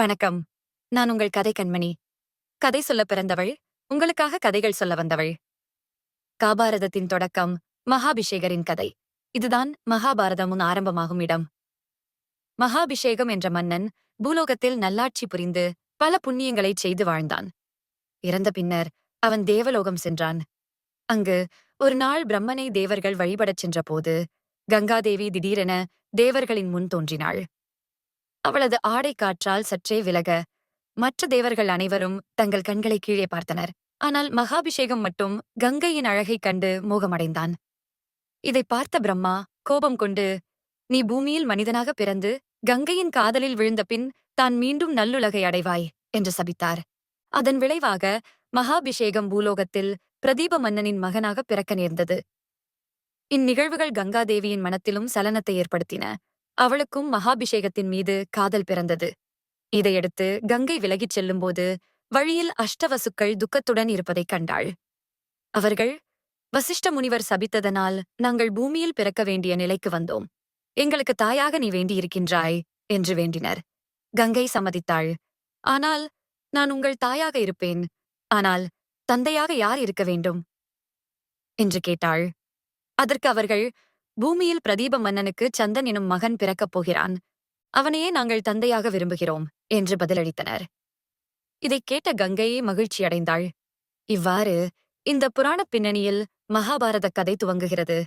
வணக்கம். நான் உங்கள் கதை கண்மணி. கதை சொல்ல பிறந்தவள், உங்களுக்காக கதைகள் சொல்ல வந்தவள். காபாரதத்தின் தொடக்கம் மகாபிஷேகரின் கதை. இதுதான் மகாபாரதமுன் ஆரம்பமாகும் இடம். மகாபிஷேகம் என்ற மன்னன் பூலோகத்தில் நல்லாட்சி புரிந்து பல புண்ணியங்களைச் செய்து வாழ்ந்தான். இறந்த பின்னர் அவன் தேவலோகம் சென்றான். அங்கு ஒரு நாள் பிரம்மனை தேவர்கள் வழிபடச் சென்றபோது கங்காதேவி திடீரென தேவர்களின் முன் தோன்றினாள். அவளது ஆடை காற்றால் சற்றே விலக மற்ற தேவர்கள் அனைவரும் தங்கள் கண்களை கீழே பார்த்தனர். ஆனால் மகாபிஷேகம் மட்டும் கங்கையின் அழகைக் கண்டு மோகமடைந்தான். இதை பார்த்த பிரம்மா கோபம் கொண்டு, நீ பூமியில் மனிதனாக பிறந்து கங்கையின் காதலில் விழுந்த பின் தான் மீண்டும் நல்லுலகை அடைவாய் என்று சபித்தார். அதன் விளைவாக மகாபிஷேகம் பூலோகத்தில் பிரதீப மன்னனின் மகனாக பிறக்க நேர்ந்தது. இந்நிகழ்வுகள் கங்காதேவியின் மனத்திலும் சலனத்தை ஏற்படுத்தின. அவளுக்கும் மகாபிஷேகத்தின் மீது காதல் பிறந்தது. இதையடுத்து கங்கை விலகிச் செல்லும்போது வழியில் அஷ்டவசுக்கள் துக்கத்துடன் இருப்பதைக் கண்டாள். அவர்கள், வசிஷ்ட முனிவர் சபித்ததனால் நாங்கள் பூமியில் பிறக்க வேண்டிய நிலைக்கு வந்தோம். எங்களுக்கு தாயாக நீ வேண்டியிருக்கின்றாய் என்று வேண்டினர். கங்கை சம்மதித்தாள். ஆனால் நான் உங்கள் தாயாக இருப்பேன். ஆனால் தந்தையாக யார் இருக்க வேண்டும் என்று கேட்டாள். அதற்கு அவர்கள், பூமியில் பிரதீப மன்னனுக்கு சந்தன் எனும் மகன் பிறக்கப் போகிறான். அவனையே நாங்கள் தந்தையாக விரும்புகிறோம் என்று பதிலளித்தனர். இதைக் கேட்ட கங்கையே மகிழ்ச்சியடைந்தாள். இவ்வாறு இந்த புராணப் பின்னணியில் மகாபாரத கதை துவங்குகிறது.